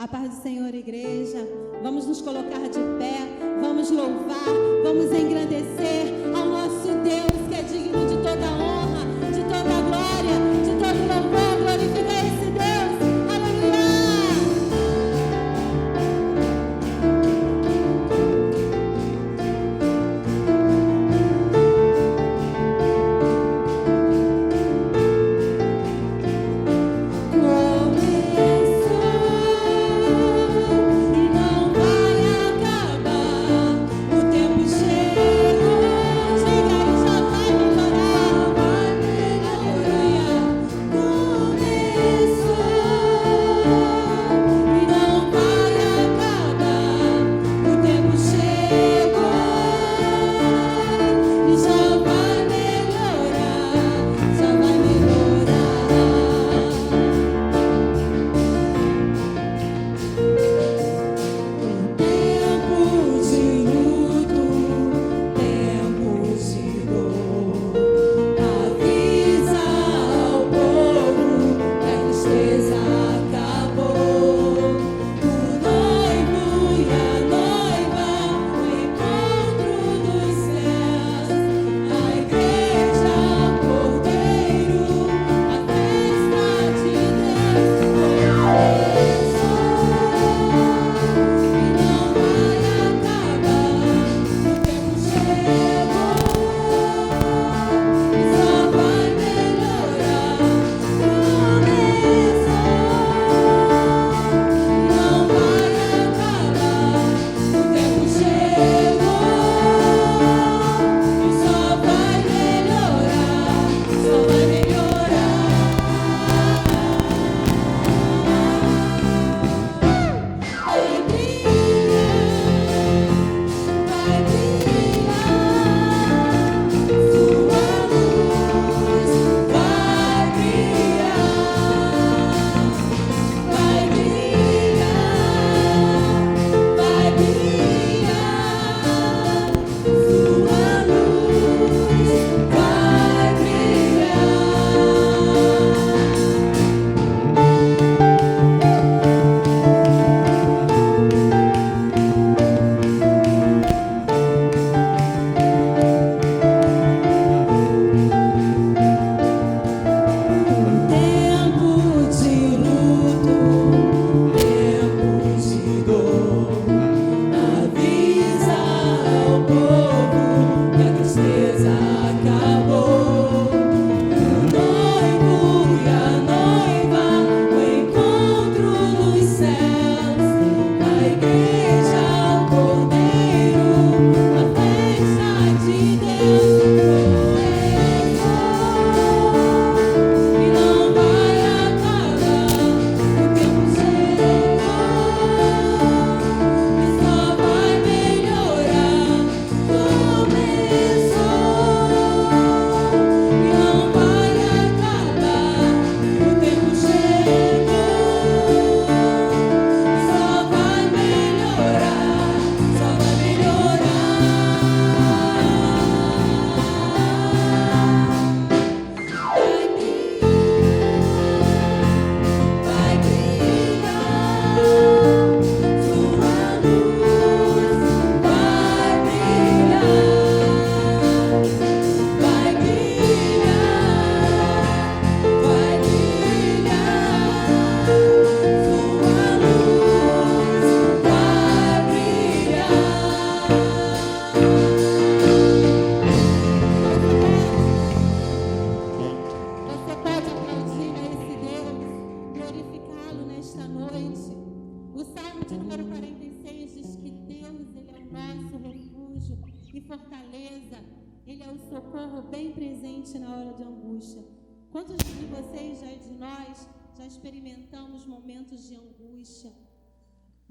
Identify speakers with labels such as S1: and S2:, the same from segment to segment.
S1: A paz do Senhor, igreja. Vamos nos colocar de pé, vamos louvar, vamos engrandecer ao nosso Deus, que é digno de toda honra, de toda glória, de todo louvor. Glorifica esse Deus.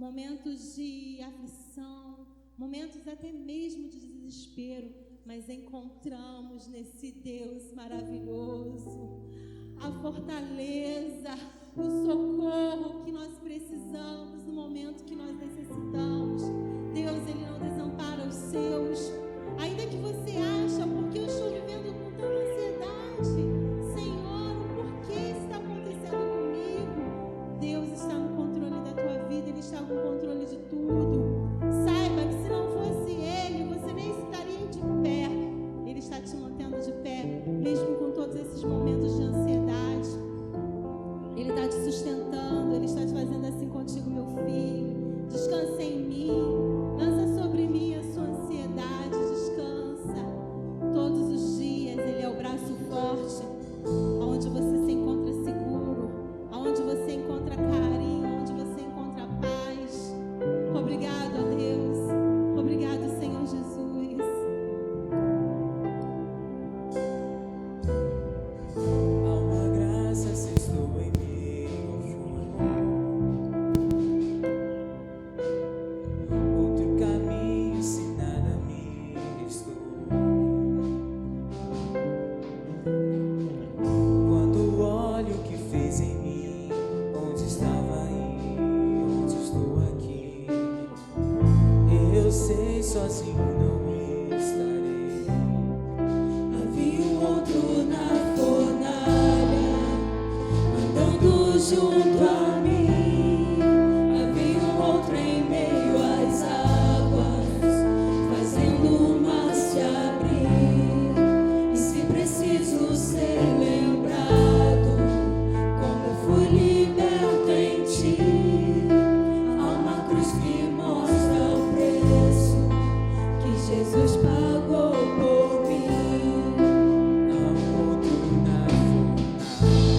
S2: Momentos de aflição, momentos até mesmo de desespero, mas encontramos nesse Deus maravilhoso a fortaleza, o socorro que nós precisamos no momento que nós necessitamos. Deus, Ele não desampara os seus. Ainda que você acha, porque eu estou vivendo com tanta ansiedade, Senhor, por que está acontecendo comigo? Deus está no controle da tua vida. Ele está te sustentando, Ele está te fazendo assim contigo, meu filho. Descansa em mim, lança sobre mim a sua ansiedade, descansa. Todos os dias Ele é o braço forte, onde você se encontra seguro, onde você encontra carinho, onde você encontra paz. Obrigado, ó Deus. Obrigado, Senhor Jesus.
S3: Há uma graça se estou em meu fundo, outro caminho se nada me restou. Quando olho o que fez em mim, onde estava aí, onde estou aqui, eu sei sozinho não estarei. Havia outro na fornalha, andando junto a mim. Havia outro em meio às águas, fazendo o mar se abrir. E se preciso ser lembrado, como fui liberto em ti, há uma cruz que mostra o preço que Jesus pagou por mim. Há outro na fornalha,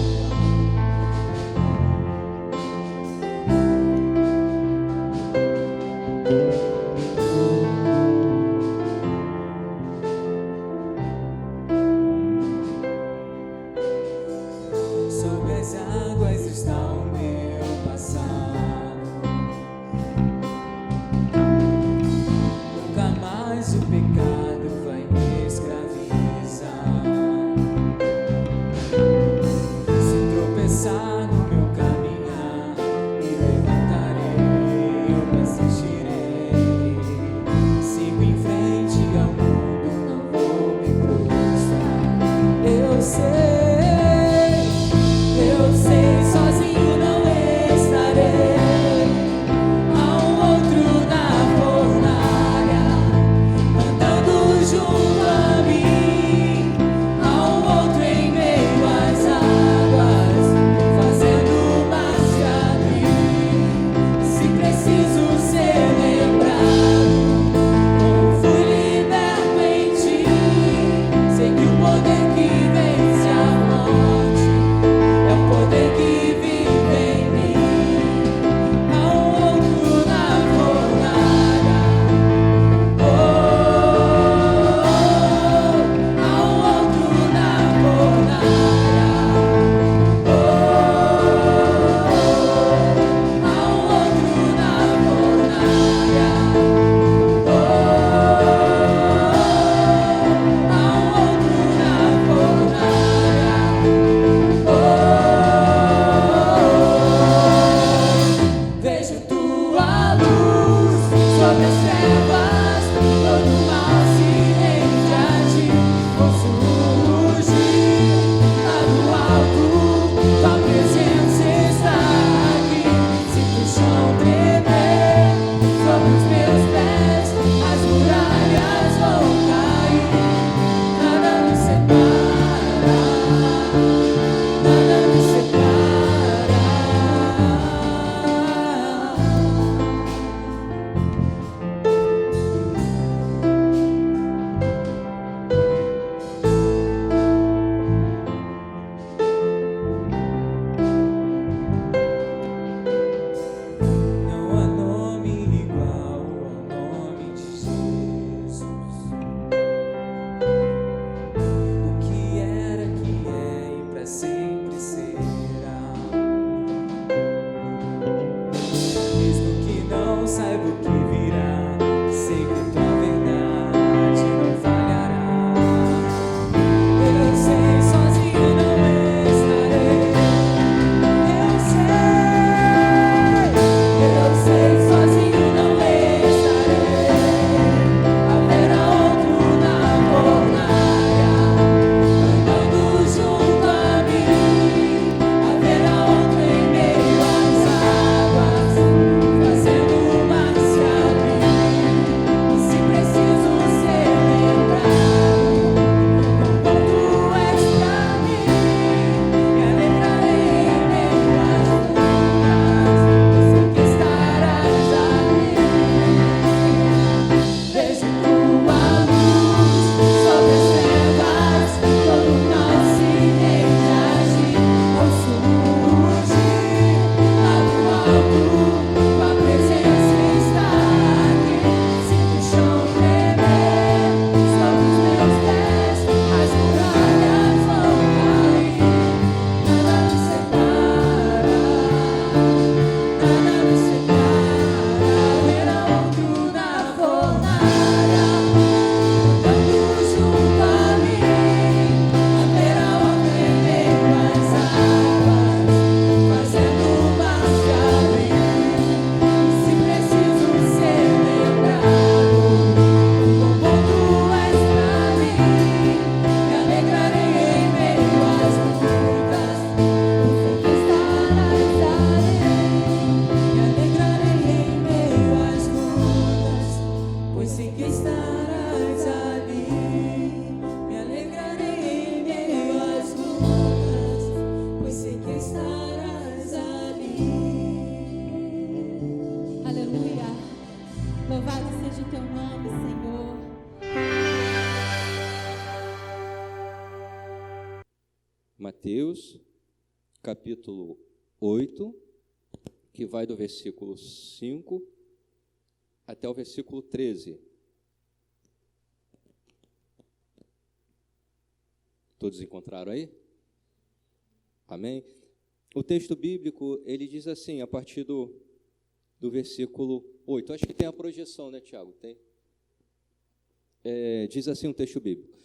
S2: teu nome, Senhor.
S4: Mateus, capítulo 8, que vai do versículo 5 até o versículo 13. Todos encontraram aí? Amém? O texto bíblico, ele diz assim, a partir do versículo 8. Acho que tem a projeção, né, Tiago? Tem? Diz assim o texto bíblico.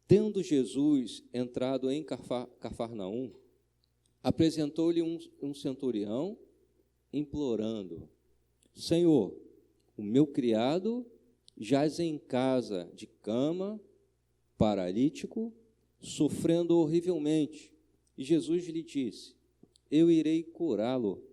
S4: Tendo Jesus entrado em Cafarnaum, apresentou-lhe um centurião, implorando: Senhor, o meu criado jaz em casa de cama, paralítico, sofrendo horrivelmente. E Jesus lhe disse: eu irei curá-lo.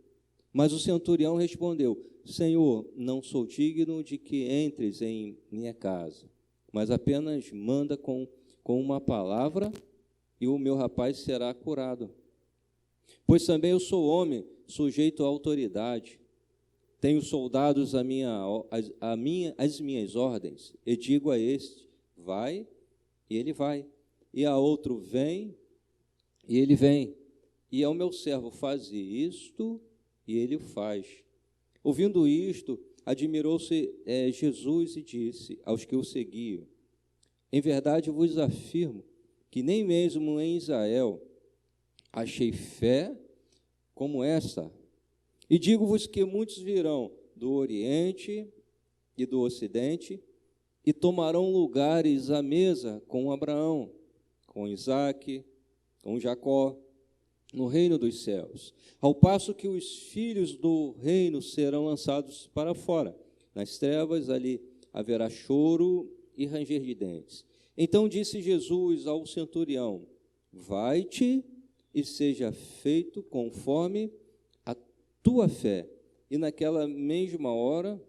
S4: Mas o centurião respondeu: Senhor, não sou digno de que entres em minha casa, mas apenas manda com uma palavra e o meu rapaz será curado. Pois também eu sou homem, sujeito à autoridade. Tenho soldados às minhas ordens, e digo a este: vai, e ele vai. E a outro: vem, e ele vem. E ao meu servo: faze isto, e ele o faz. Ouvindo isto, admirou-se Jesus e disse aos que o seguiam: em verdade vos afirmo que nem mesmo em Israel achei fé como esta. E digo-vos que muitos virão do Oriente e do Ocidente e tomarão lugares à mesa com Abraão, com Isaque, com Jacó, no reino dos céus, ao passo que os filhos do reino serão lançados para fora. Nas trevas ali haverá choro e ranger de dentes. Então disse Jesus ao centurião: vai-te e seja feito conforme a tua fé. E naquela mesma hora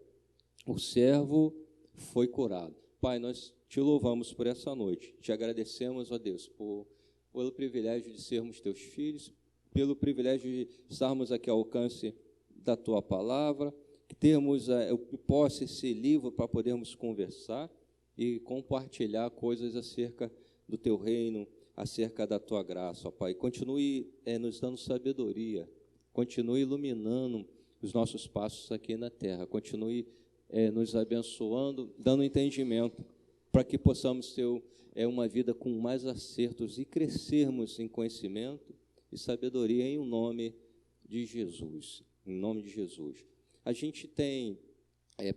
S4: o servo foi curado. Pai, nós te louvamos por essa noite. Te agradecemos, ó Deus, pelo privilégio de sermos teus filhos, pelo privilégio de estarmos aqui ao alcance da tua palavra, que termos posse esse livro para podermos conversar e compartilhar coisas acerca do teu reino, acerca da tua graça, ó Pai. Continue nos dando sabedoria, continue iluminando os nossos passos aqui na terra, continue nos abençoando, dando entendimento, para que possamos ter uma vida com mais acertos e crescermos em conhecimento e sabedoria em nome de Jesus. Em nome de Jesus. A gente tem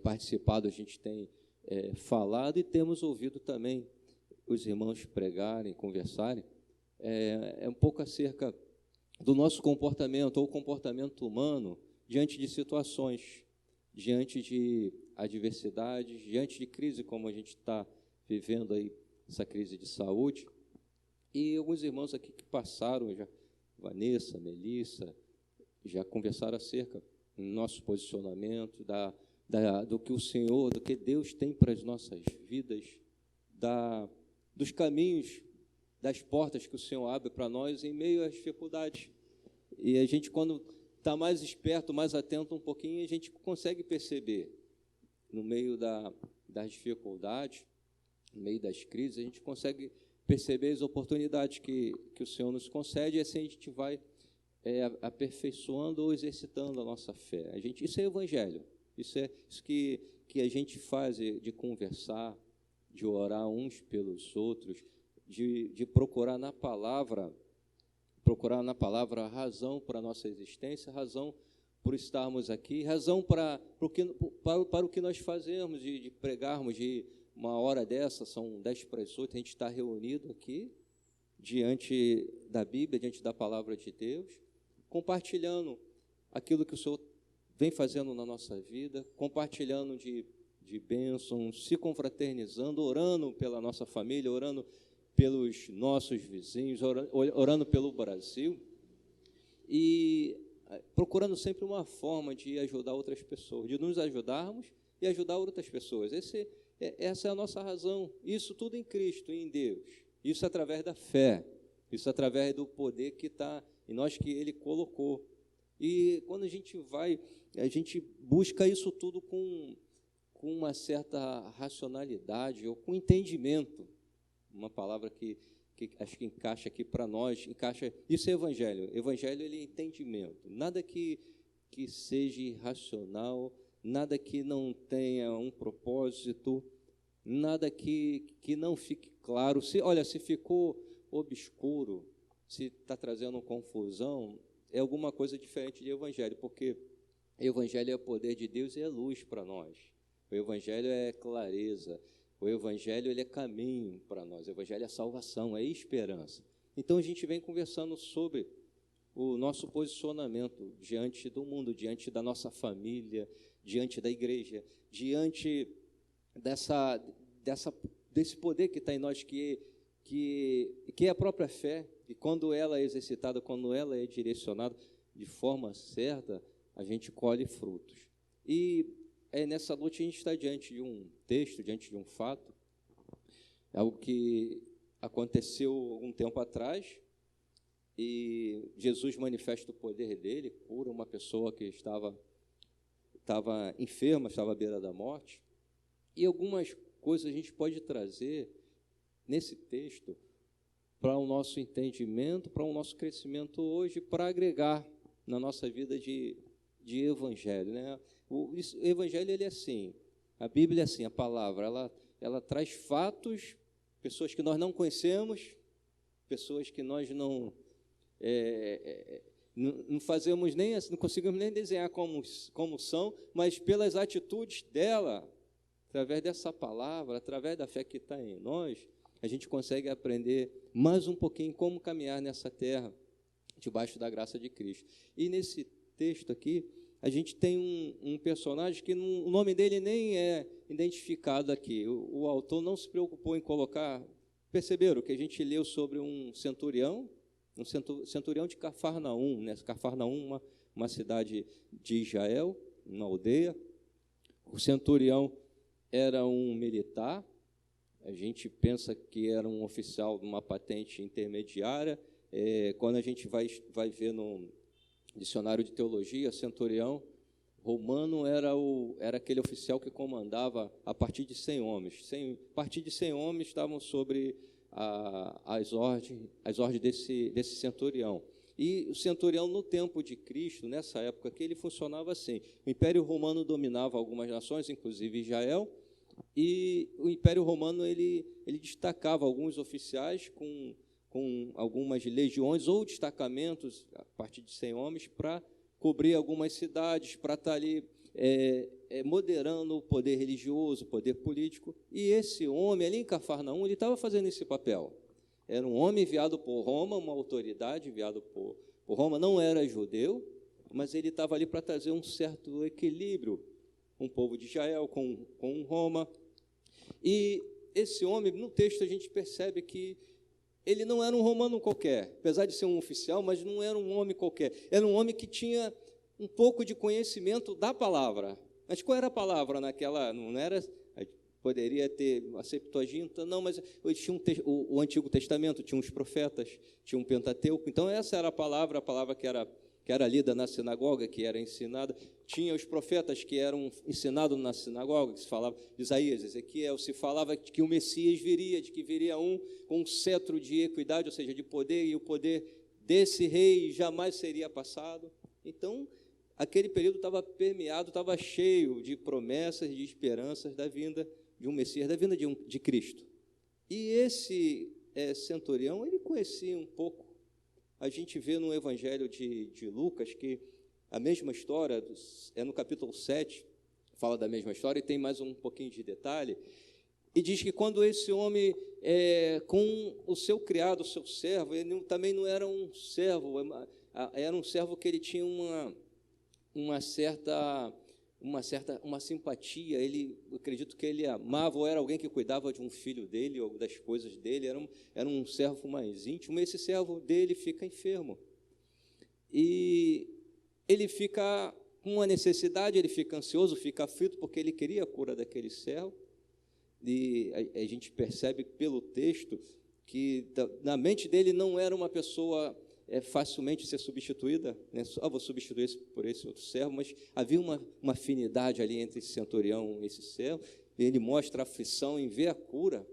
S4: participado, a gente tem falado e temos ouvido também os irmãos pregarem, conversarem, um pouco acerca do nosso comportamento, ou comportamento humano, diante de situações, diante de adversidades, diante de crise, como a gente está vivendo aí, essa crise de saúde. E alguns irmãos aqui que passaram, já, Vanessa, Melissa, já conversaram acerca do nosso posicionamento, do que o Senhor, do que Deus tem para as nossas vidas, dos caminhos, das portas que o Senhor abre para nós em meio às dificuldades. E a gente, quando está mais esperto, mais atento um pouquinho, a gente consegue perceber, no meio das dificuldades, no meio das crises, a gente consegue perceber as oportunidades que o Senhor nos concede, e assim a gente vai aperfeiçoando ou exercitando a nossa fé. Isso é evangelho, isso que a gente faz de conversar, de orar uns pelos outros, de procurar na palavra a razão para a nossa existência, razão por estarmos aqui, razão para o que nós fazemos, de pregarmos, de uma hora dessa, são 7:50, a gente está reunido aqui, diante da Bíblia, diante da palavra de Deus, compartilhando aquilo que o Senhor vem fazendo na nossa vida, compartilhando de bênçãos, se confraternizando, orando pela nossa família, orando pelos nossos vizinhos, orando pelo Brasil, e procurando sempre uma forma de ajudar outras pessoas, de nos ajudarmos e ajudar outras pessoas. Essa é a nossa razão, isso tudo em Cristo, em Deus, isso através da fé, isso através do poder que está em nós, que Ele colocou. E quando a gente busca isso tudo com com uma certa racionalidade ou com entendimento, uma palavra que acho que encaixa aqui para nós, isso é evangelho. Evangelho, ele é entendimento, nada que seja irracional, nada que não tenha um propósito, nada que não fique claro. Se ficou obscuro, se está trazendo confusão, é alguma coisa diferente de evangelho, porque evangelho é poder de Deus e é luz para nós. O evangelho é clareza, o evangelho, ele é caminho para nós, o evangelho é salvação, é esperança. Então a gente vem conversando sobre o nosso posicionamento diante do mundo, diante da nossa família, diante da igreja, diante desse poder que está em nós, que é a própria fé, e quando ela é exercitada, quando ela é direcionada de forma certa, a gente colhe frutos. E nessa noite a gente está diante de um texto, diante de um fato, algo que aconteceu algum tempo atrás, e Jesus manifesta o poder dele, cura uma pessoa que estava enferma, estava à beira da morte. E algumas coisas a gente pode trazer nesse texto para o nosso entendimento, para o nosso crescimento hoje, para agregar na nossa vida de evangelho, né? O evangelho, ele é assim, a Bíblia é assim, a palavra, ela traz fatos, pessoas que nós não conhecemos, pessoas que nós não fazemos nem, não conseguimos nem desenhar como são, mas pelas atitudes dela, através dessa palavra, através da fé que está em nós, a gente consegue aprender mais um pouquinho como caminhar nessa terra, debaixo da graça de Cristo. E nesse texto aqui, a gente tem um personagem que o nome dele nem é identificado aqui. O autor não se preocupou em colocar. Perceberam que a gente leu sobre um centurião de Cafarnaum, né? Cafarnaum, uma cidade de Israel, uma aldeia. O centurião era um militar. A gente pensa que era um oficial de uma patente intermediária. Quando a gente vai ver no dicionário de teologia, centurião romano era aquele oficial que comandava a partir de 100 homens. A partir de 100 homens estavam sobre as ordens desse centurião. E o centurião, no tempo de Cristo, nessa época aqui, ele funcionava assim. O Império Romano dominava algumas nações, inclusive Israel, e o Império Romano ele destacava alguns oficiais com algumas legiões ou destacamentos, a partir de 100 homens, para cobrir algumas cidades, para estar ali moderando o poder religioso, o poder político. E esse homem, ali em Cafarnaum, ele estava fazendo esse papel. Era um homem enviado por Roma, uma autoridade enviada por Roma, não era judeu, mas ele estava ali para trazer um certo equilíbrio com o povo de Israel, com Roma. E esse homem, no texto, a gente percebe que ele não era um romano qualquer, apesar de ser um oficial, mas não era um homem qualquer. Era um homem que tinha um pouco de conhecimento da palavra. Mas qual era a palavra naquela? Não era, poderia ter a Septuaginta, não, mas tinha o Antigo Testamento, tinha os profetas, tinha um Pentateuco. Então, essa era a palavra que era lida na sinagoga, que era ensinada. Tinha os profetas que eram ensinados na sinagoga, que se falava de Isaías, Ezequiel, se falava que o Messias viria, de que viria um com um cetro de equidade, ou seja, de poder, e o poder desse rei jamais seria passado. Então, aquele período estava permeado, estava cheio de promessas, de esperanças da vinda de um Messias, da vinda de Cristo. E esse centurião, ele conhecia um pouco. A gente vê no Evangelho de Lucas que a mesma história, no capítulo 7, fala da mesma história, e tem mais um pouquinho de detalhe, e diz que quando esse homem, com o seu criado, o seu servo, ele também não era um servo, era um servo que ele tinha uma simpatia, eu acredito que ele amava, ou era alguém que cuidava de um filho dele, ou das coisas dele, era um servo mais íntimo, e esse servo dele fica enfermo. E ele fica com uma necessidade, ele fica ansioso, fica aflito, porque ele queria a cura daquele servo, e a gente percebe pelo texto que na mente dele não era uma pessoa facilmente ser substituída, né? Vou substituir esse por esse outro servo, mas havia uma afinidade ali entre esse centurião e esse servo. Ele mostra a aflição em ver a cura,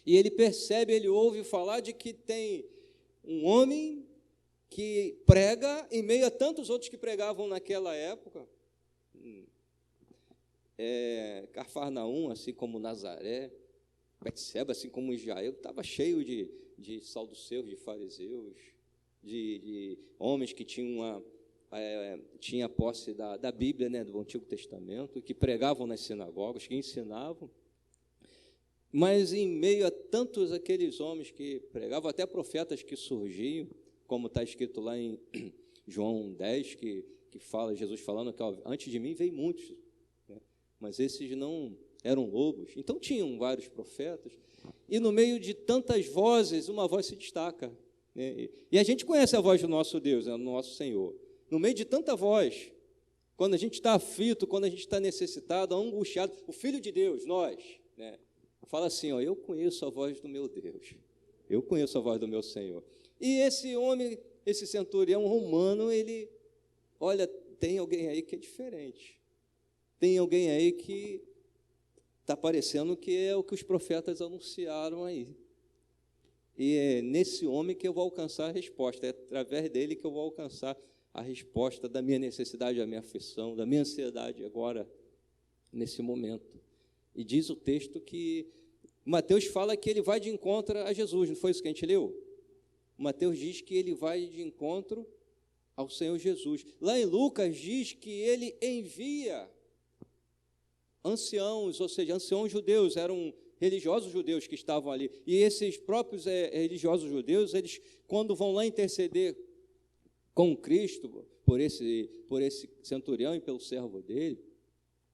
S4: e ele percebe, ele ouve falar de que tem um homem que prega em meio a tantos outros que pregavam naquela época. Cafarnaum, assim como Nazaré, Betseba, assim como Israel, estava cheio de saduceus, de fariseus, de homens que tinham tinha posse da Bíblia, né, do Antigo Testamento, que pregavam nas sinagogas, que ensinavam. Mas em meio a tantos aqueles homens que pregavam, até profetas que surgiam, como está escrito lá em João 10, que fala, Jesus falando que antes de mim veio muitos, né, mas esses não eram lobos. Então tinham vários profetas, e no meio de tantas vozes, uma voz se destaca, né? E a gente conhece a voz do nosso Deus, né, do nosso Senhor. No meio de tanta voz, quando a gente está aflito, quando a gente está necessitado, angustiado, o Filho de Deus, nós, né, fala assim, ó, eu conheço a voz do meu Deus, eu conheço a voz do meu Senhor. E esse homem, esse centurião romano, ele, olha, tem alguém aí que é diferente, tem alguém aí que está parecendo que é o que os profetas anunciaram aí. E é nesse homem que eu vou alcançar a resposta, é através dele que eu vou alcançar a resposta da minha necessidade, da minha aflição, da minha ansiedade agora, nesse momento. E diz o texto que Mateus fala que ele vai de encontro a Jesus, não foi isso que a gente leu? Mateus diz que ele vai de encontro ao Senhor Jesus. Lá em Lucas diz que ele envia anciãos, ou seja, anciãos judeus, eram religiosos judeus que estavam ali. E esses próprios religiosos judeus, eles, quando vão lá interceder com Cristo, por esse centurião e pelo servo dele,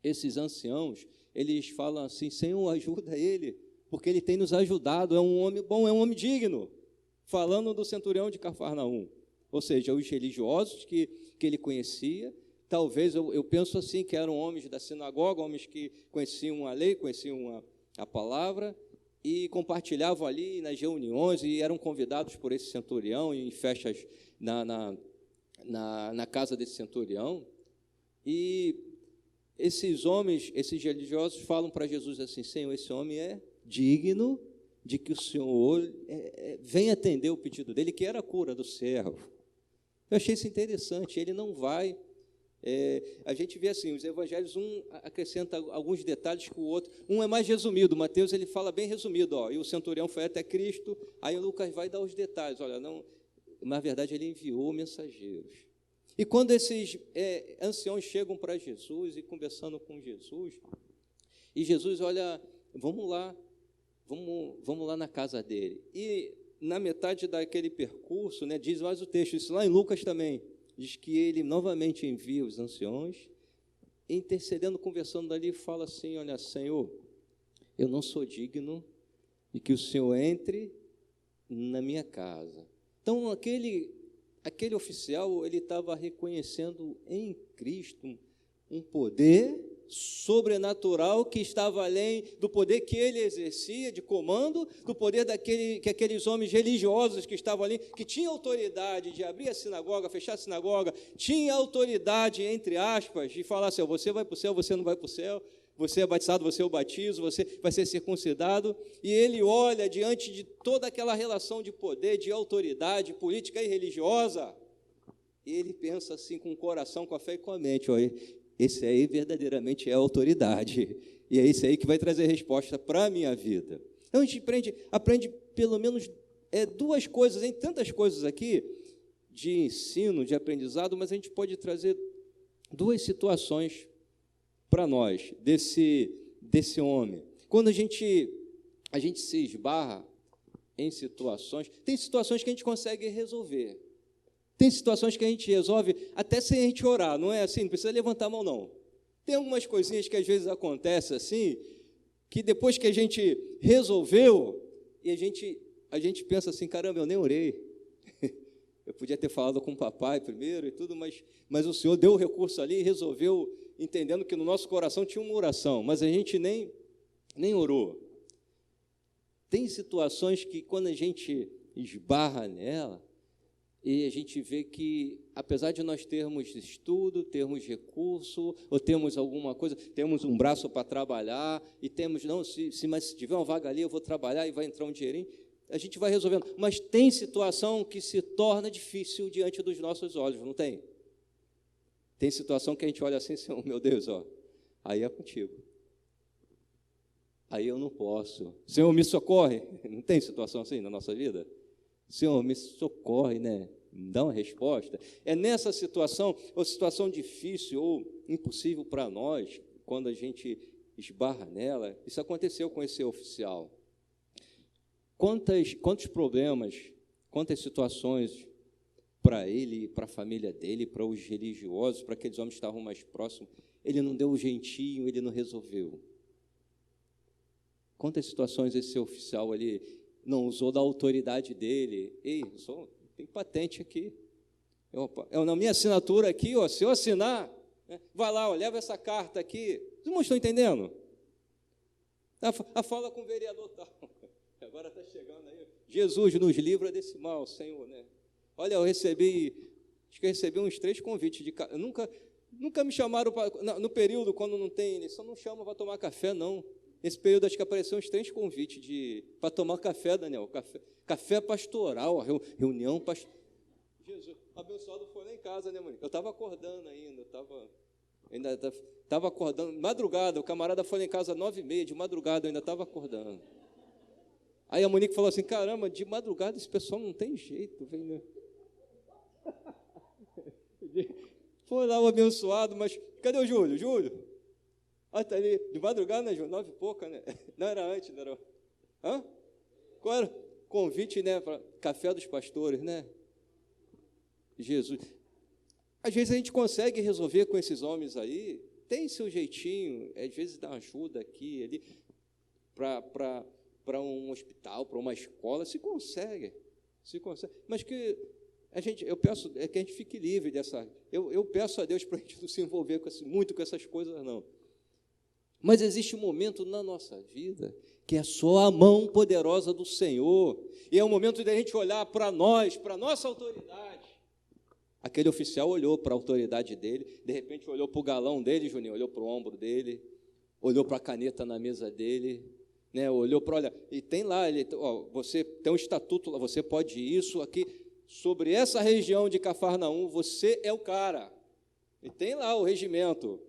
S4: esses anciãos, eles falam assim, Senhor, ajuda ele, porque ele tem nos ajudado, é um homem bom, é um homem digno, falando do centurião de Cafarnaum, ou seja, os religiosos que ele conhecia, talvez, eu penso assim, que eram homens da sinagoga, homens que conheciam a lei, conheciam a palavra, e compartilhavam ali nas reuniões, e eram convidados por esse centurião, em festas na casa desse centurião, e esses homens, esses religiosos, falam para Jesus assim, Senhor, esse homem é digno de que o Senhor venha atender o pedido dele, que era a cura do servo. Eu achei isso interessante, ele não vai... a gente vê assim, os evangelhos, um acrescenta alguns detalhes que o outro, um é mais resumido, Mateus ele fala bem resumido, ó, e o centurião foi até Cristo, aí o Lucas vai dar os detalhes, olha, não, na verdade ele enviou mensageiros. E quando esses anciãos chegam para Jesus e conversando com Jesus, e Jesus, olha, vamos lá na casa dele, e na metade daquele percurso, né, diz mais o texto, isso lá em Lucas também, diz que ele novamente envia os anciãos, intercedendo, conversando dali, fala assim, olha, Senhor, eu não sou digno de que o Senhor entre na minha casa. Então, aquele oficial, ele estava reconhecendo em Cristo um poder sobrenatural que estava além do poder que ele exercia de comando, do poder que aqueles homens religiosos que estavam ali, que tinham autoridade de abrir a sinagoga, fechar a sinagoga, tinha autoridade, entre aspas, de falar assim, você vai para o céu, você não vai para o céu, você é batizado, você é o batizo, você vai ser circuncidado, e ele olha diante de toda aquela relação de poder, de autoridade política e religiosa, e ele pensa assim com o coração, com a fé e com a mente, olha, esse aí verdadeiramente é a autoridade, e é esse aí que vai trazer resposta para a minha vida. Então a gente aprende pelo menos duas coisas, em tantas coisas aqui, de ensino, de aprendizado, mas a gente pode trazer duas situações para nós, desse homem. Quando a gente se esbarra em situações, tem situações que a gente consegue resolver, tem situações que a gente resolve até sem a gente orar, não é assim, não precisa levantar a mão, não. Tem algumas coisinhas que às vezes acontecem assim, que depois que a gente resolveu, e a gente pensa assim, caramba, eu nem orei. Eu podia ter falado com o papai primeiro e tudo, mas o Senhor deu o recurso ali e resolveu, entendendo que no nosso coração tinha uma oração, mas a gente nem orou. Tem situações que quando a gente esbarra nela, E a gente vê que, apesar de nós termos estudo, termos recurso, ou temos alguma coisa, temos um braço para trabalhar, e temos, não, mas se tiver uma vaga ali, eu vou trabalhar e vai entrar um dinheirinho, a gente vai resolvendo. Mas tem situação que se torna difícil diante dos nossos olhos, não tem? Tem situação que a gente olha assim, Senhor, meu Deus, ó, aí é contigo. Aí eu não posso. Senhor, me socorre. Não tem situação assim na nossa vida? Senhor, me socorre, né? Me dá uma resposta. É nessa situação, ou situação difícil ou impossível para nós, quando a gente esbarra nela, isso aconteceu com esse oficial. Quantos problemas, quantas situações para ele, para a família dele, para os religiosos, para aqueles homens que estavam mais próximos, ele não deu um jeitinho, ele não resolveu. Quantas situações esse oficial ali não usou da autoridade dele? Ei, tem patente aqui. Na minha assinatura aqui, ó, se eu assinar, né, vai lá, ó, leva essa carta aqui. Vocês não estão entendendo? Fala com o vereador tal. Agora está chegando aí. Jesus nos livra desse mal, Senhor, né? Olha, acho que eu recebi uns 3 convites de café. Nunca me chamaram no período, quando não tem eleição, não chamam para tomar café, não. Nesse período, acho que apareceram uns 3 convites para tomar café, Daniel. Café pastoral, reunião pastoral. Jesus, abençoado foi lá em casa, né, Monique? Eu estava acordando ainda, estava acordando. Madrugada, o camarada foi lá em casa às 9h30, de madrugada eu ainda estava acordando. Aí a Monique falou assim, caramba, de madrugada esse pessoal não tem jeito, vem, né? Foi lá o abençoado, mas cadê o Júlio? Júlio? Ah, está ali, de madrugada, né, Júlio? 9 e pouca, né? Não era antes, não era? Hã? Qual era? Convite, né, para café dos pastores, né? Jesus. Às vezes a gente consegue resolver com esses homens aí, tem seu jeitinho, às vezes dá ajuda aqui, ali, para um hospital, para uma escola, se consegue. Mas que eu peço que a gente fique livre dessa. Eu peço a Deus para a gente não se envolver muito com essas coisas, não. Mas existe um momento na nossa vida que é só a mão poderosa do Senhor, e é o momento de a gente olhar para nós, para a nossa autoridade. Aquele oficial olhou para a autoridade dele, de repente olhou para o galão dele, Juninho, olhou para o ombro dele, olhou para a caneta na mesa dele, né, olhou para, olha, e tem lá, você tem um estatuto lá, você pode isso aqui, sobre essa região de Cafarnaum, você é o cara, e tem lá o regimento,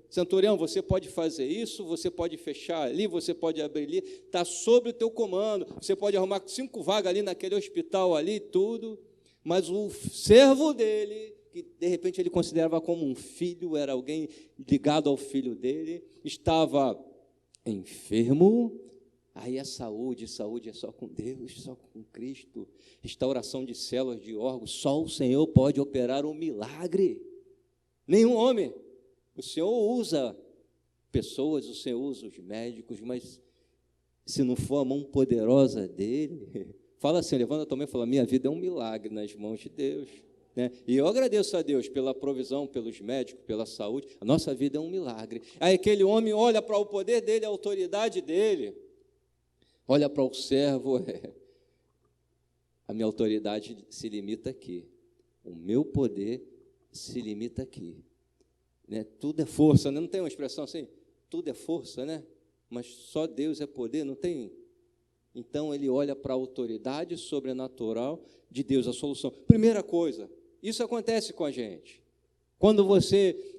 S4: centurião, você pode fazer isso, você pode fechar ali, você pode abrir ali, está sob o teu comando, você pode arrumar 5 vagas ali naquele hospital ali, tudo, mas o servo dele, que de repente ele considerava como um filho, era alguém ligado ao filho dele, estava enfermo, aí a saúde é só com Deus, só com Cristo, restauração de células, de órgãos, só o Senhor pode operar um milagre, nenhum homem. O Senhor usa pessoas, o Senhor usa os médicos, mas se não for a mão poderosa dele, fala assim, levanta a tua mão e fala, minha vida é um milagre nas mãos de Deus, né? E eu agradeço a Deus pela provisão, pelos médicos, pela saúde, a nossa vida é um milagre. Aí aquele homem olha para o poder dele, a autoridade dele, olha para o servo, a minha autoridade se limita aqui, o meu poder se limita aqui. Né? Tudo é força, né? Não tem uma expressão assim? Tudo é força, né? Mas só Deus é poder, não tem? Então, ele olha para a autoridade sobrenatural de Deus, a solução. Primeira coisa, isso acontece com a gente. Quando você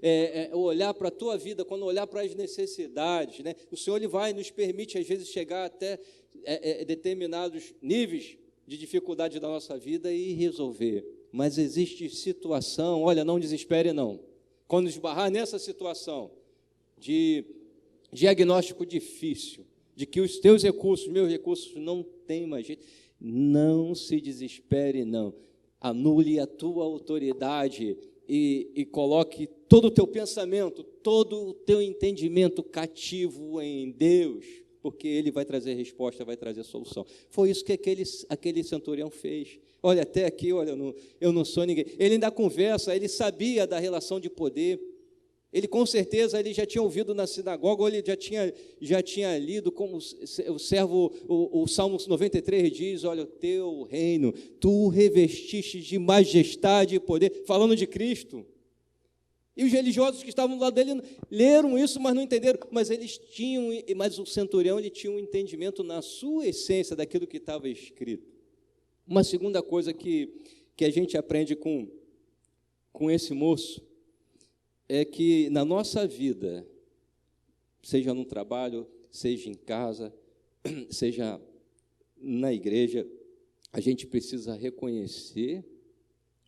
S4: olhar para a tua vida, quando olhar para as necessidades, né? O Senhor ele vai nos permite, às vezes, chegar até determinados níveis de dificuldade da nossa vida e resolver. Mas existe situação, olha, não desespere, não. Quando esbarrar nessa situação de diagnóstico difícil, de que os teus recursos, meus recursos, não tem mais jeito, não se desespere, não. Anule a tua autoridade e coloque todo o teu pensamento, todo o teu entendimento cativo em Deus, porque Ele vai trazer resposta, vai trazer solução. Foi isso que aquele centurião fez. Olha, até aqui, olha, eu não sou ninguém. Ele ainda conversa, ele sabia da relação de poder, Ele, com certeza, ele já tinha ouvido na sinagoga, ou ele já tinha lido, como o servo, o Salmo 93 diz, olha, o teu reino, tu revestiste de majestade e poder, falando de Cristo. E os religiosos que estavam do lado dele leram isso, mas não entenderam. Mas o centurião, ele tinha um entendimento na sua essência daquilo que estava escrito. Uma segunda coisa que a gente aprende com esse moço é que na nossa vida, seja no trabalho, seja em casa, seja na igreja, a gente precisa reconhecer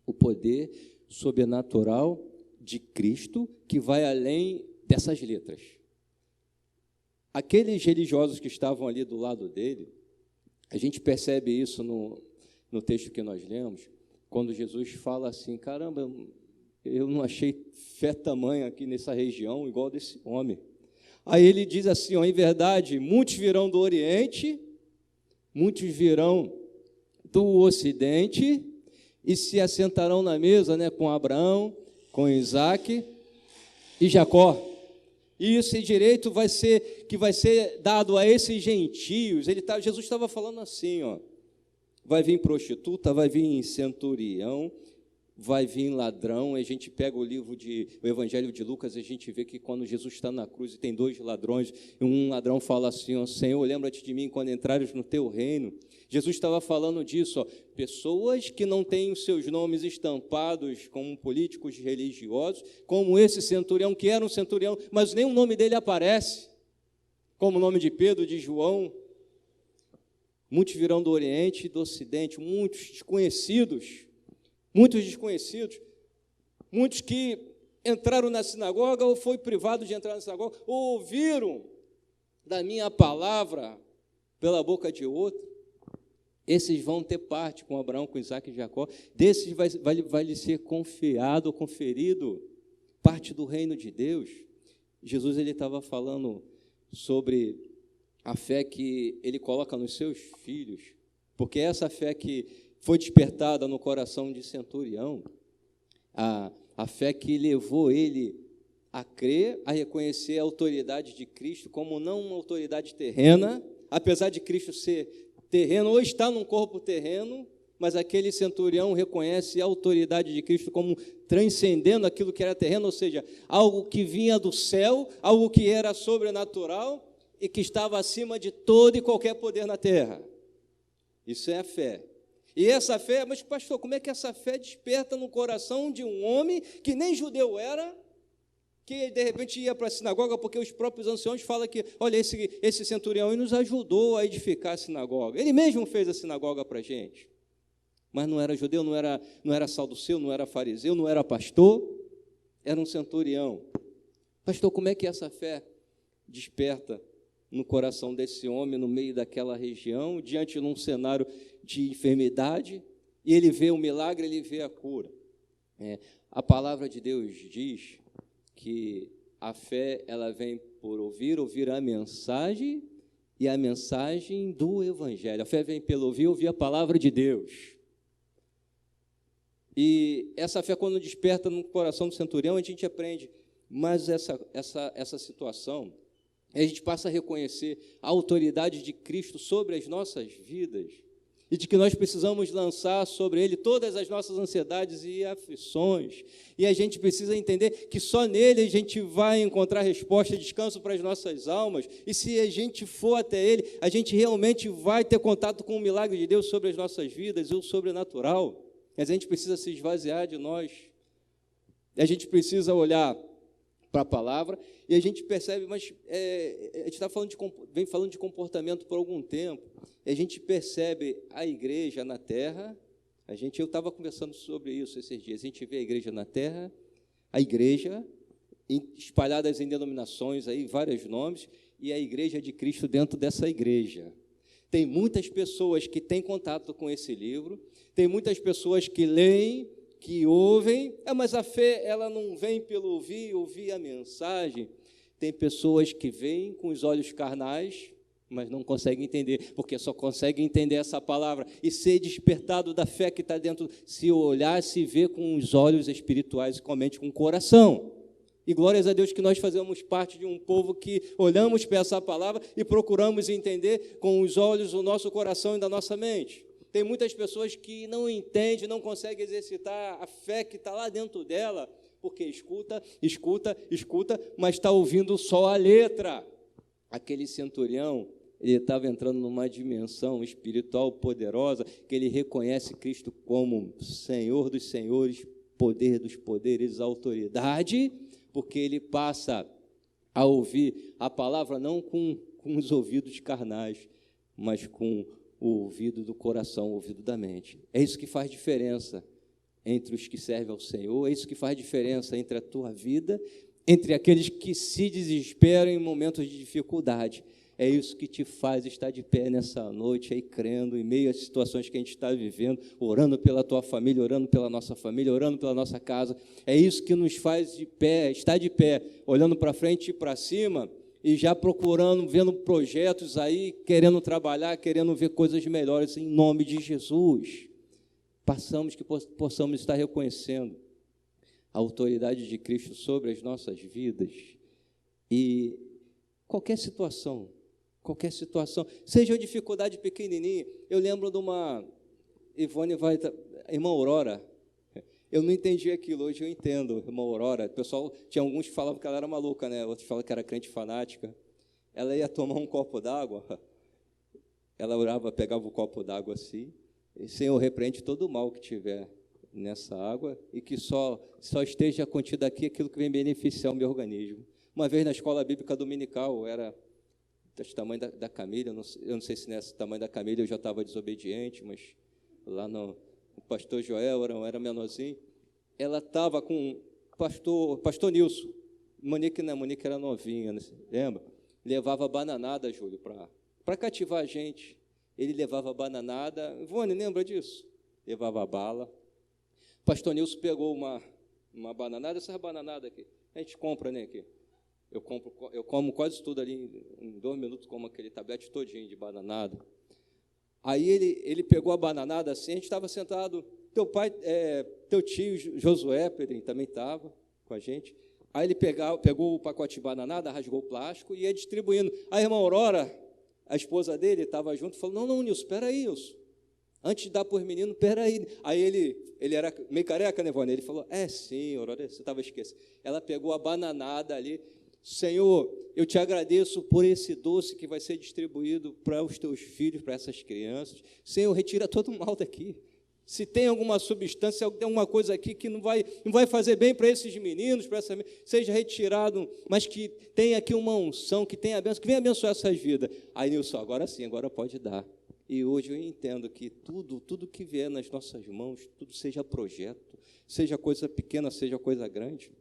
S4: o poder sobrenatural de Cristo que vai além dessas letras. Aqueles religiosos que estavam ali do lado dele, a gente percebe isso no texto que nós lemos, quando Jesus fala assim, caramba, eu não achei fé tamanha aqui nessa região igual desse homem. Aí ele diz assim, ó, em verdade, muitos virão do Oriente, muitos virão do Ocidente e se assentarão na mesa, né, com Abraão, com Isaac e Jacó. E esse direito vai ser dado a esses gentios. Jesus estava falando assim, ó, vai vir prostituta, vai vir centurião, vai vir ladrão. A gente pega o Evangelho de Lucas, a gente vê que quando Jesus está na cruz e tem 2 ladrões, e um ladrão fala assim, ó, Senhor, lembra-te de mim quando entrares no teu reino. Jesus estava falando disso, ó, pessoas que não têm os seus nomes estampados como políticos religiosos, como esse centurião, que era um centurião, mas nem o nome dele aparece, como o nome de Pedro, de João. Muitos virão do Oriente e do Ocidente, muitos desconhecidos, muitos que entraram na sinagoga ou foi privado de entrar na sinagoga, ou ouviram da minha palavra pela boca de outro. Esses vão ter parte com Abraão, com Isaac e Jacó. Desses vai lhe ser conferido parte do reino de Deus. Jesus ele estava falando sobre a fé que ele coloca nos seus filhos, porque essa fé que foi despertada no coração de centurião, a fé que levou ele a crer, a reconhecer a autoridade de Cristo como não uma autoridade terrena, apesar de Cristo ser terreno, ou está num corpo terreno, mas aquele centurião reconhece a autoridade de Cristo como transcendendo aquilo que era terreno, ou seja, algo que vinha do céu, algo que era sobrenatural e que estava acima de todo e qualquer poder na terra. Isso é a fé. E essa fé, mas pastor, como é que essa fé desperta no coração de um homem que nem judeu era, que de repente ia para a sinagoga, porque os próprios anciãos falam que, olha, esse centurião nos ajudou a edificar a sinagoga. Ele mesmo fez a sinagoga para a gente. Mas não era judeu, não era saduceu, não era fariseu, não era pastor, era um centurião. Pastor, como é que essa fé desperta no coração desse homem, no meio daquela região, diante de um cenário de enfermidade, e ele vê o milagre, ele vê a cura? A palavra de Deus diz que a fé ela vem por ouvir a mensagem, e a mensagem do Evangelho. A fé vem pelo ouvir a palavra de Deus. E essa fé, quando desperta no coração do centurião, a gente aprende mais essa situação, e a gente passa a reconhecer a autoridade de Cristo sobre as nossas vidas, e de que nós precisamos lançar sobre Ele todas as nossas ansiedades e aflições, e a gente precisa entender que só nele a gente vai encontrar resposta e descanso para as nossas almas, e se a gente for até Ele, a gente realmente vai ter contato com o milagre de Deus sobre as nossas vidas, e o sobrenatural. Mas a gente precisa se esvaziar de nós, a gente precisa olhar para a palavra, e a gente percebe, mas a gente vem falando de comportamento por algum tempo, e a gente percebe a igreja na terra, eu estava conversando sobre isso esses dias, a gente vê a igreja na terra, a igreja espalhadas em denominações, aí, vários nomes, e a igreja de Cristo dentro dessa igreja. Tem muitas pessoas que têm contato com esse livro, tem muitas pessoas que leem, que ouvem, mas a fé ela não vem pelo ouvir a mensagem. Tem pessoas que veem com os olhos carnais, mas não conseguem entender, porque só conseguem entender essa palavra e ser despertado da fé que está dentro, se olhar, se ver com os olhos espirituais e com a mente, com o coração. E glórias a Deus que nós fazemos parte de um povo que olhamos para essa palavra e procuramos entender com os olhos do nosso coração e da nossa mente. Tem muitas pessoas que não entendem, não conseguem exercitar a fé que está lá dentro dela, porque escuta, mas está ouvindo só a letra. Aquele centurião, ele estava entrando numa dimensão espiritual poderosa, que ele reconhece Cristo como Senhor dos senhores, poder dos poderes, autoridade, porque ele passa a ouvir a palavra não com os ouvidos carnais, mas com o ouvido do coração, o ouvido da mente. É isso que faz diferença entre os que servem ao Senhor, é isso que faz diferença entre a tua vida, entre aqueles que se desesperam em momentos de dificuldade. É isso que te faz estar de pé nessa noite, aí crendo, em meio às situações que a gente está vivendo, orando pela tua família, orando pela nossa família, orando pela nossa casa. É isso que nos faz de pé, estar de pé, olhando para frente e para cima, e já procurando, vendo projetos aí, querendo trabalhar, querendo ver coisas melhores, em nome de Jesus. Que possamos estar reconhecendo a autoridade de Cristo sobre as nossas vidas. E qualquer situação, seja uma dificuldade pequenininha. Eu lembro de uma irmã Aurora, eu não entendi aquilo, hoje eu entendo, irmã Aurora. O pessoal, tinha alguns que falavam que ela era maluca, né? Outros falavam que era crente fanática. Ela ia tomar um copo d'água, ela orava, pegava o copo d'água assim, e Senhor, repreende todo o mal que tiver nessa água e que só esteja contido aqui aquilo que vem beneficiar o meu organismo. Uma vez na escola bíblica dominical, era desse tamanho da Camila, eu não sei se nesse tamanho da Camila eu já estava desobediente, mas lá no pastor Joel era menorzinho, ela estava com o pastor Nilson, Monique era novinha, né? Lembra? Levava bananada, Júlio, para cativar a gente. Ele levava bananada. Ivone, lembra disso? Levava bala. O pastor Nilson pegou uma bananada, essas bananadas aqui. A gente compra, né, aqui. Eu como quase tudo ali, em 2 minutos, como aquele tablete todinho de bananada. Aí ele pegou a bananada assim, a gente estava sentado, teu tio Josué também estava com a gente. Aí ele pegou o pacote de bananada, rasgou o plástico e ia distribuindo. A irmã Aurora, a esposa dele, estava junto, falou, não, Nilson, espera aí, Nilson. Antes de dar para os meninos, espera aí. Aí ele era meio careca, né, Vânia? Ele falou, sim, Aurora, você estava esquecendo. Ela pegou a bananada ali. Senhor, eu te agradeço por esse doce que vai ser distribuído para os teus filhos, para essas crianças. Senhor, retira todo o mal daqui. Se tem alguma substância, alguma coisa aqui que não vai fazer bem para esses meninos, seja retirado, mas que tenha aqui uma unção, que tenha a bênção, que venha abençoar essas vidas. Aí, Nilson, agora sim, agora pode dar. E hoje eu entendo que tudo que vier nas nossas mãos, tudo seja projeto, seja coisa pequena, seja coisa grande.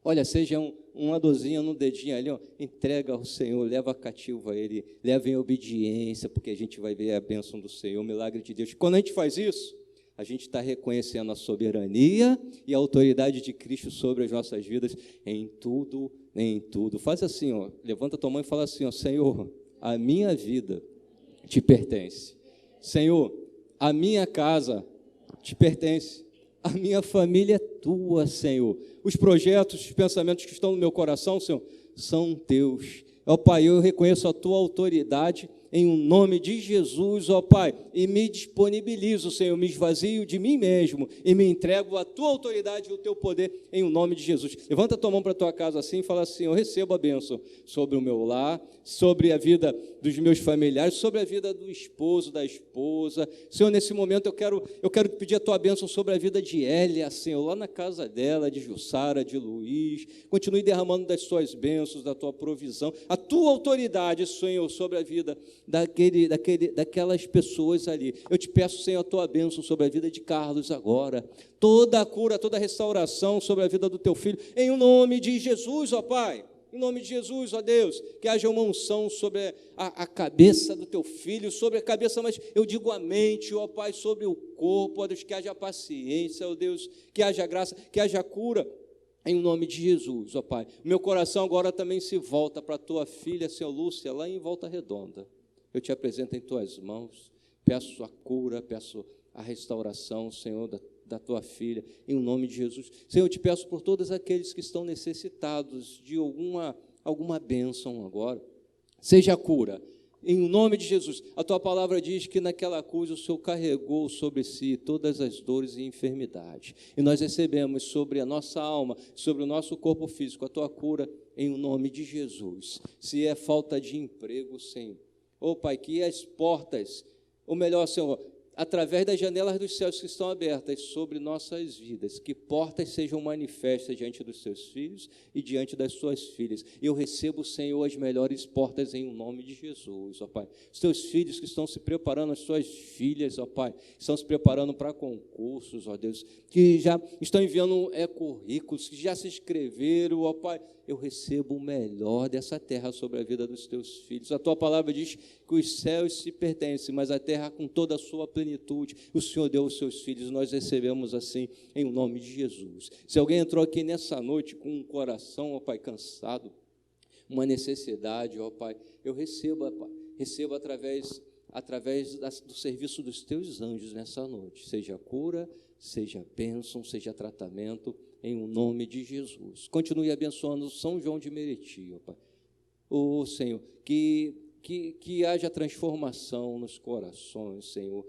S4: Olha, seja uma dorzinha no dedinho ali, ó, entrega ao Senhor, leva cativo a Ele, leva em obediência, porque a gente vai ver a bênção do Senhor, o milagre de Deus. Quando a gente faz isso, a gente está reconhecendo a soberania e a autoridade de Cristo sobre as nossas vidas em tudo, em tudo. Faz assim, ó, levanta a tua mão e fala assim, ó, Senhor, a minha vida te pertence. Senhor, a minha casa te pertence. A minha família é tua, Senhor. Os projetos, os pensamentos que estão no meu coração, Senhor, são teus. Ó Pai, eu reconheço a tua autoridade em nome de Jesus, ó Pai, e me disponibilizo, Senhor, me esvazio de mim mesmo e me entrego à tua autoridade e ao teu poder em nome de Jesus. Levanta a tua mão para a tua casa assim e fala assim, eu recebo a bênção sobre o meu lar, sobre a vida dos meus familiares, sobre a vida do esposo, da esposa. Senhor, nesse momento eu quero pedir a tua bênção sobre a vida de Elia, Senhor, lá na casa dela, de Jussara, de Luiz. Continue derramando das tuas bênçãos, da tua provisão, a tua autoridade, Senhor, sobre a vida daquelas pessoas ali. Eu te peço, Senhor, a tua bênção sobre a vida de Carlos agora, toda a cura, toda a restauração sobre a vida do teu filho, em nome de Jesus, ó Pai, em nome de Jesus, ó Deus, que haja uma unção sobre a cabeça do teu filho, sobre a cabeça, mas eu digo a mente, ó Pai, sobre o corpo, ó Deus, que haja paciência, ó Deus, que haja graça, que haja cura, em nome de Jesus, ó Pai. Meu coração agora também se volta para a tua filha, Senhor Lúcia, lá em Volta Redonda. Eu te apresento em tuas mãos, peço a cura, peço a restauração, Senhor, da tua filha, em nome de Jesus. Senhor, eu te peço por todos aqueles que estão necessitados de alguma bênção agora, seja a cura, em nome de Jesus. A tua palavra diz que naquela cruz o Senhor carregou sobre si todas as dores e enfermidades, e nós recebemos sobre a nossa alma, sobre o nosso corpo físico, a tua cura, em nome de Jesus. Se é falta de emprego, Senhor, Pai, que as portas, ou melhor, Senhor, através das janelas dos céus que estão abertas sobre nossas vidas, que portas sejam manifestas diante dos seus filhos e diante das suas filhas. Eu recebo, Senhor, as melhores portas em nome de Jesus, Pai. Os teus filhos que estão se preparando, as suas filhas, Pai, estão se preparando para concursos, Deus, que já estão enviando currículos, que já se inscreveram, Pai. Eu recebo o melhor dessa terra sobre a vida dos teus filhos. A tua palavra diz que os céus se pertencem, mas a terra com toda a sua plenitude, o Senhor deu aos seus filhos, nós recebemos assim, em nome de Jesus. Se alguém entrou aqui nessa noite com um coração, Pai, cansado, uma necessidade, Pai, eu recebo, Pai, recebo através do serviço dos teus anjos nessa noite, seja cura, seja bênção, seja tratamento, em nome de Jesus. Continue abençoando São João de Meriti, Pai. Senhor, que haja transformação nos corações, Senhor.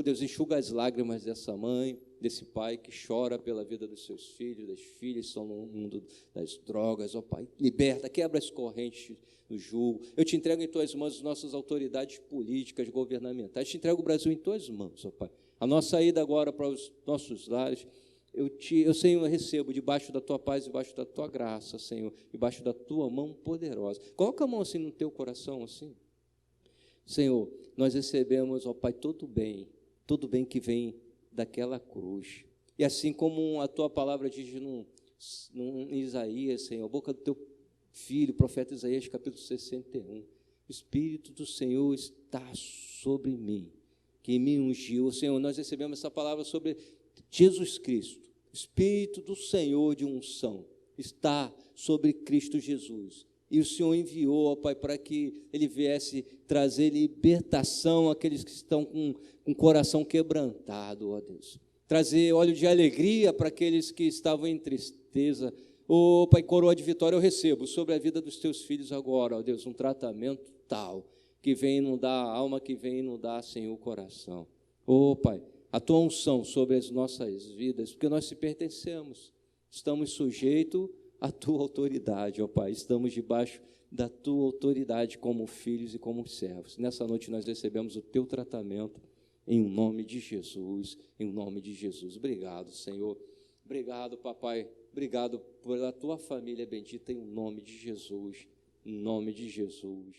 S4: Deus, enxuga as lágrimas dessa mãe, desse pai que chora pela vida dos seus filhos, das filhas que estão no mundo das drogas, Pai. Liberta, quebra as correntes do jugo. Eu te entrego em tuas mãos as nossas autoridades políticas, governamentais. Te entrego o Brasil em tuas mãos, Pai. A nossa ida agora para os nossos lares, eu, Senhor, recebo debaixo da tua paz, debaixo da tua graça, Senhor, debaixo da tua mão poderosa. Coloca a mão assim no teu coração, assim. Senhor, nós recebemos, Pai, todo bem que vem daquela cruz. E assim como a tua palavra diz em Isaías, Senhor, a boca do teu filho, o profeta Isaías, capítulo 61, o Espírito do Senhor está sobre mim, que me ungiu. Senhor, nós recebemos essa palavra sobre Jesus Cristo. O Espírito do Senhor de unção está sobre Cristo Jesus. E o Senhor enviou, Pai, para que Ele viesse trazer libertação àqueles que estão com o coração quebrantado, ó Deus. Trazer óleo de alegria para aqueles que estavam em tristeza. Pai, coroa de vitória eu recebo sobre a vida dos teus filhos agora, ó Deus, um tratamento tal, que vem inundar a alma, que vem inundar, Senhor, o coração. Pai, a tua unção sobre as nossas vidas, porque nós te pertencemos, estamos sujeitos à tua autoridade, ó Pai, estamos debaixo da tua autoridade como filhos e como servos. Nessa noite nós recebemos o teu tratamento, em nome de Jesus, em nome de Jesus. Obrigado, Senhor, obrigado, Papai, obrigado pela tua família bendita, em nome de Jesus, em nome de Jesus.